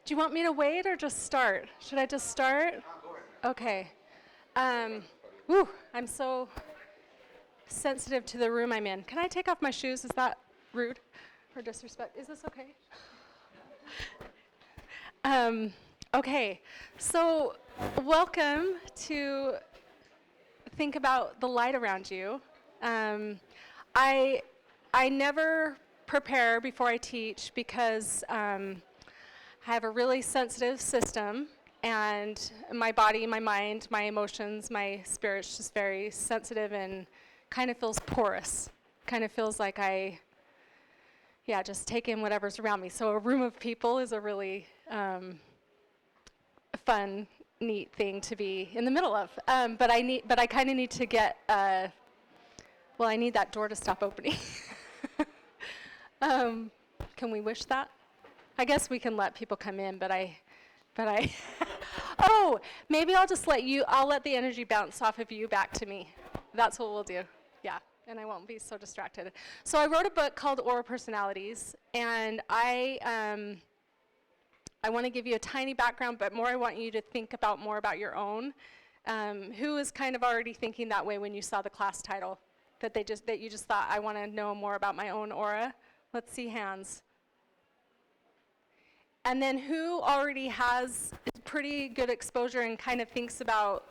Do you want me to wait or just start? Should I just start? Okay. Um, I'm so sensitive to the room I'm in. Can I take off my shoes? Is that rude or disrespect? Is this okay? Okay, so welcome to Think About the Light Around You. I never prepare before I teach because I have a really sensitive system, and my body, my mind, my emotions, my spirit's just very sensitive and kind of feels porous. Kind of feels like just take in whatever's around me. So a room of people is a really fun, neat thing to be in the middle of. But I kind of need to get. I need that door to stop opening. Can we wish that? I guess we can let people come in, but I. Oh, maybe I'll just I'll let the energy bounce off of you back to me. That's what we'll do. Yeah, and I won't be so distracted. So I wrote a book called Aura Personalities, and I want to give you a tiny background, but more I want you to think about more about your own. Who is kind of already thinking that way when you saw the class title? That you just thought, I want to know more about my own aura? Let's see hands. And then who already has pretty good exposure and kind of thinks about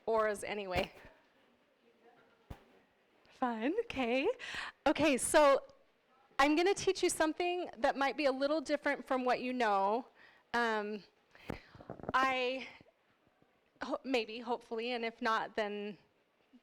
auras anyway? Fun, okay. Okay, so I'm going to teach you something that might be a little different from what you know. Hopefully, and if not, then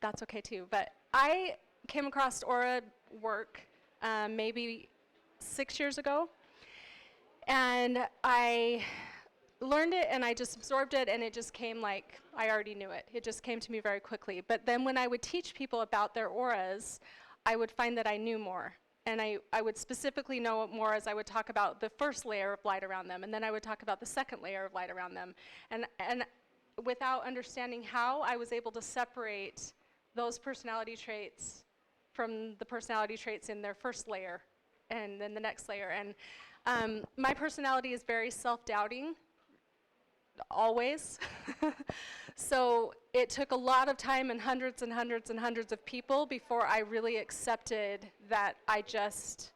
that's okay too. But I came across aura work maybe 6 years ago. And I learned it and I just absorbed it, and it just came like I already knew it. It just came to me very quickly. But then when I would teach people about their auras, I would find that I knew more. And I would specifically know more as I would talk about the first layer of light around them, and then I would talk about the second layer of light around them. And without understanding how, I was able to separate those personality traits from the personality traits in their first layer and then the next layer. And my personality is very self-doubting, always. So it took a lot of time and hundreds and hundreds and hundreds of people before I really accepted that I just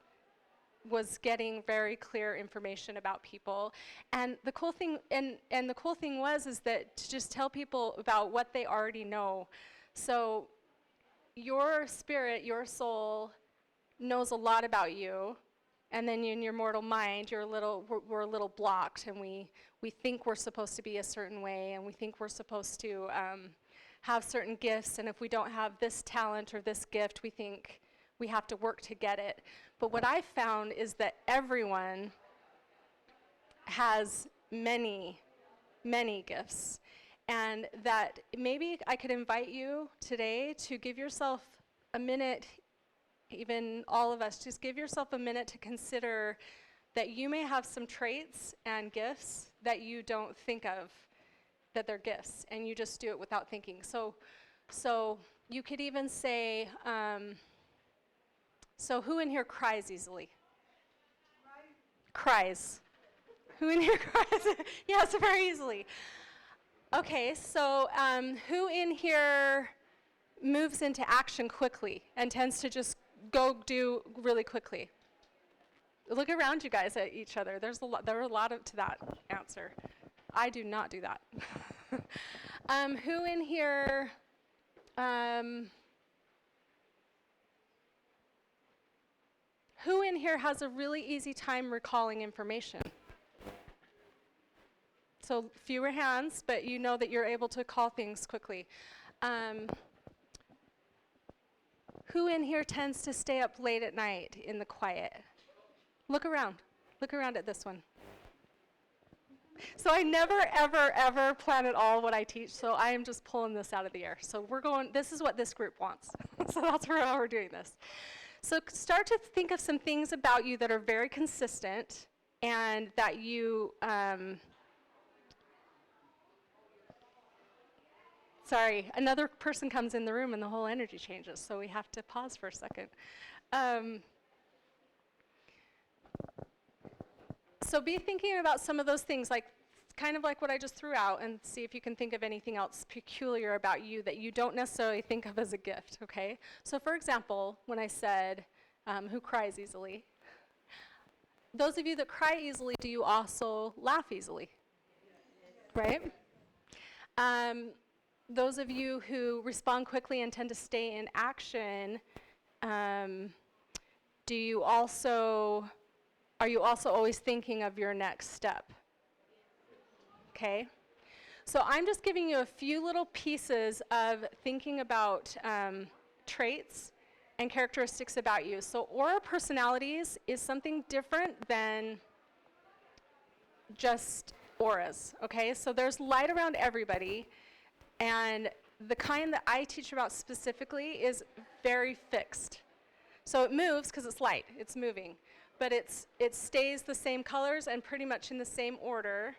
was getting very clear information about people. And the cool thing, and the cool thing is that to just tell people about what they already know. So your spirit, your soul, knows a lot about you. And then in your mortal mind, we're a little blocked, and we think we're supposed to be a certain way, and we think we're supposed to have certain gifts, and if we don't have this talent or this gift, we think we have to work to get it. But what I've found is that everyone has many, many gifts, and that maybe I could invite you today to give yourself a minute. Even all of us, just give yourself a minute to consider that you may have some traits and gifts that you don't think of that they're gifts, and you just do it without thinking. So you could even say, so who in here cries easily? Cries. Who in here cries? Yes, very easily. Okay, so who in here moves into action quickly and tends to just go do really quickly? Look around you guys at each other. There are a lot to that answer. I do not do that. Who in here has a really easy time recalling information? So fewer hands, but you know that you're able to call things quickly. Who in here tends to stay up late at night in the quiet? Look around. Look around at this one. So I never, ever, ever plan at all what I teach, so I am just pulling this out of the air. So this is what this group wants. So that's how we're doing this. So start to think of some things about you that are very consistent and that you, sorry, another person comes in the room and the whole energy changes, so we have to pause for a second. So be thinking about some of those things, like kind of like what I just threw out, and see if you can think of anything else peculiar about you that you don't necessarily think of as a gift, okay? So for example, when I said, who cries easily? Those of you that cry easily, do you also laugh easily? Right? Those of you who respond quickly and tend to stay in action, do you also, are you also always thinking of your next step? Okay. So I'm just giving you a few little pieces of thinking about traits and characteristics about you. So aura personalities is something different than just auras, okay? So there's light around everybody, and the kind that I teach about specifically is very fixed. So it moves because it's light, it's moving, but it stays the same colors and pretty much in the same order,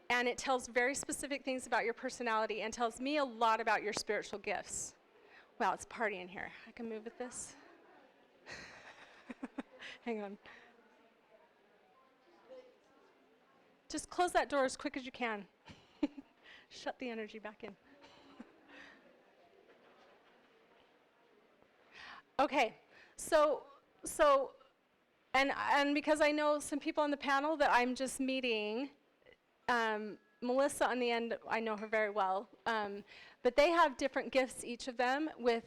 and it tells very specific things about your personality and tells me a lot about your spiritual gifts. Wow, it's a party in here. I can move with this. Hang on. Just close that door as quick as you can. Shut the energy back in. Okay, so, and because I know some people on the panel that I'm just meeting, Melissa on the end, I know her very well, but they have different gifts, each of them, with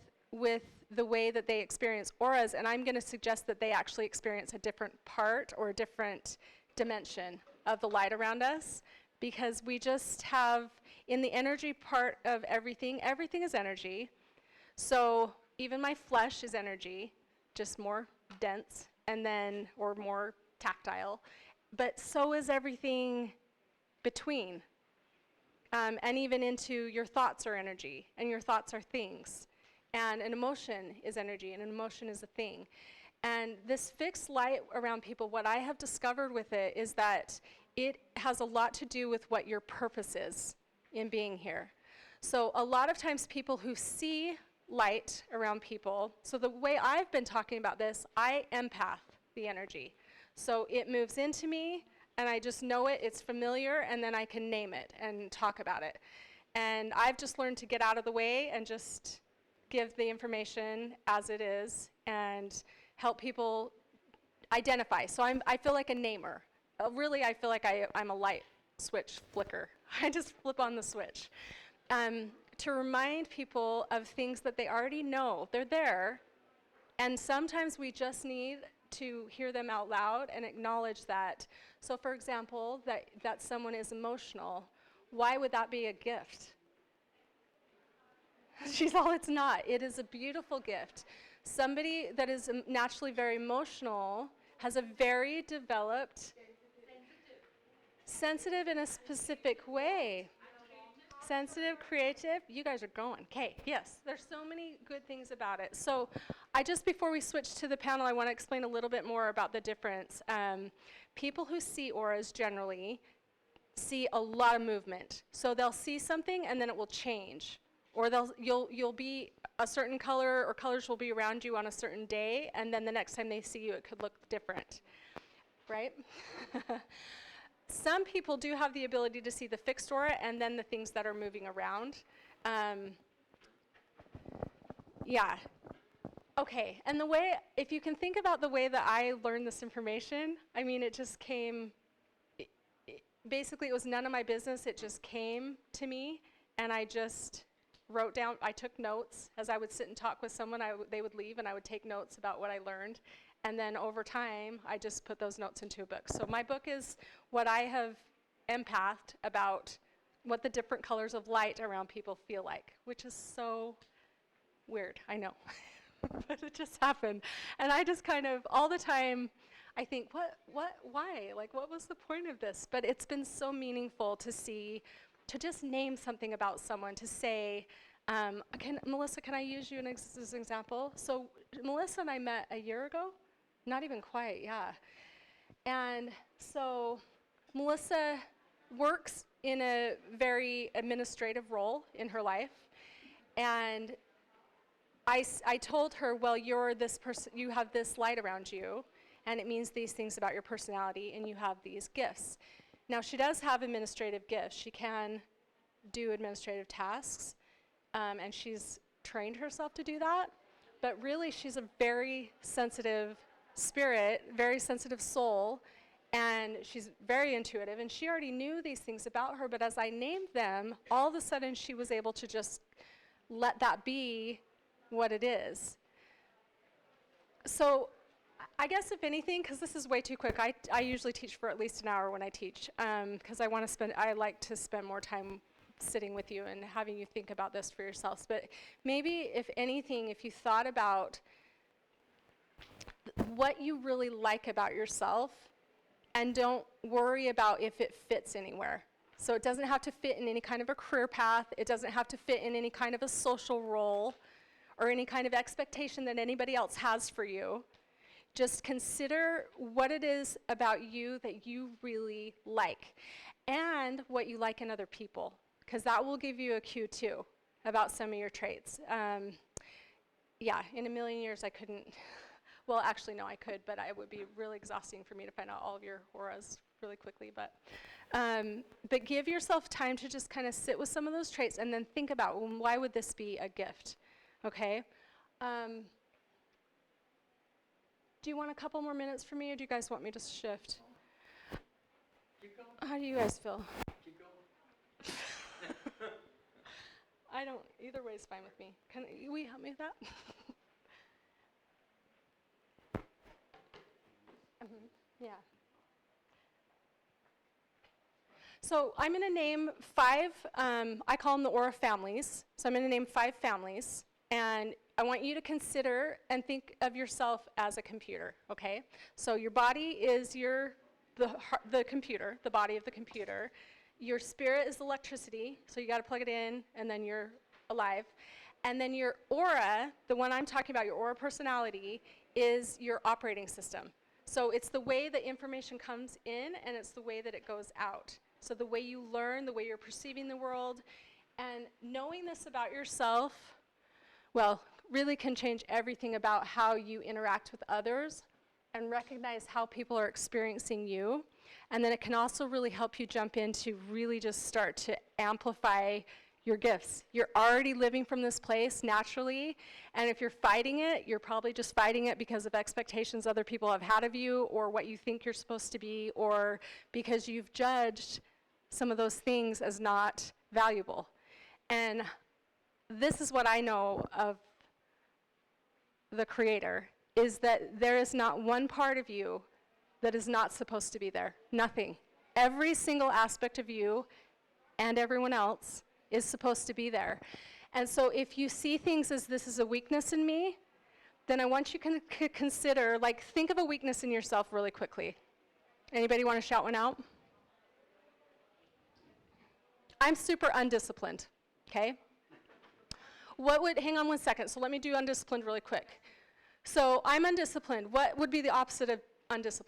the way that they experience auras, and I'm going to suggest that they actually experience a different part or a different dimension of the light around us, because we just have, in the energy part of everything is energy. So even my flesh is energy, just more dense, and then, or more tactile, but so is everything between. And even into your thoughts are energy, and your thoughts are things. And an emotion is energy, and an emotion is a thing. And this fixed light around people, what I have discovered with it is that it has a lot to do with what your purpose is in being here. So a lot of times people who see light around people, so the way I've been talking about this, I empath the energy. So it moves into me, and I just know it, it's familiar, and then I can name it and talk about it. And I've just learned to get out of the way and just give the information as it is and help people identify. So I feel like a namer. Really, I feel like I'm a light switch flicker. I just flip on the switch. To remind people of things that they already know. They're there, and sometimes we just need to hear them out loud and acknowledge that. So for example, that someone is emotional. Why would that be a gift? She's all, it's not. It is a beautiful gift. Somebody that is naturally very emotional has a very developed, sensitive in a specific way. Sensitive, creative, you guys are going. Okay, yes, there's so many good things about it. So before we switch to the panel, I want to explain a little bit more about the difference. People who see auras generally see a lot of movement. So they'll see something and then it will change. Or you'll be a certain color, or colors will be around you on a certain day, and then the next time they see you, it could look different, right? Some people do have the ability to see the fixed aura and then the things that are moving around. Yeah. Okay, and the way, if you can think about the way that I learned this information, I mean, it just came, basically it was none of my business, it just came to me, and I just wrote down, I took notes. As I would sit and talk with someone, they would leave and I would take notes about what I learned. And then over time, I just put those notes into a book. So my book is what I have empathed about what the different colors of light around people feel like, which is so weird, I know. But it just happened. And I just kind of, all the time, I think, why? Like, what was the point of this? But it's been so meaningful to see, to just name something about someone, to say, Melissa, can I use you as an example? So Melissa and I met a year ago. Not even quite, yeah. And so Melissa works in a very administrative role in her life. And I told her, well, you're this person, you have this light around you. and it means these things about your personality, and you have these gifts. Now, she does have administrative gifts. She can do administrative tasks, and she's trained herself to do that, but really she's a very sensitive spirit, very sensitive soul, and she's very intuitive, and she already knew these things about her, but as I named them, all of a sudden she was able to just let that be what it is. So I guess if anything, because this is way too quick, I usually teach for at least an hour when I teach, because I like to spend more time sitting with you and having you think about this for yourselves. But maybe, if anything, if you thought about what you really like about yourself, and don't worry about if it fits anywhere. So it doesn't have to fit in any kind of a career path. It doesn't have to fit in any kind of a social role or any kind of expectation that anybody else has for you. Just consider what it is about you that you really like and what you like in other people, because that will give you a cue too about some of your traits. Yeah, in a million years I couldn't. Well, actually, no, I could, but it would be really exhausting for me to find out all of your auras really quickly. But give yourself time to just kind of sit with some of those traits and then think about, well, why would this be a gift? Okay? Do you want a couple more minutes for me, or do you guys want me to shift? Keep going. How do you guys feel? Keep going. I don't, either way is fine with me. Will you help me with that? Yeah. So I'm going to name 5, I call them the aura families. So I'm going to name 5 families, and I want you to consider and think of yourself as a computer, okay? So your body is the computer, the body of the computer. Your spirit is electricity, so you got to plug it in, and then you're alive. And then your aura, the one I'm talking about, your aura personality, is your operating system. So it's the way that information comes in, and it's the way that it goes out. So the way you learn, the way you're perceiving the world, and knowing this about yourself, well, really can change everything about how you interact with others and recognize how people are experiencing you. And then it can also really help you jump into really just start to amplify your gifts. You're already living from this place naturally, and if you're fighting it, you're probably just fighting it because of expectations other people have had of you, or what you think you're supposed to be, or because you've judged some of those things as not valuable. And this is what I know of the Creator, is that there is not one part of you that is not supposed to be there. Nothing. Every single aspect of you and everyone else is supposed to be there. And so if you see things as this is a weakness in me, then I want you to consider, like, think of a weakness in yourself really quickly. Anybody want to shout one out? I'm super undisciplined, okay? Hang on one second, so let me do undisciplined really quick. So I'm undisciplined. What would be the opposite of undisciplined?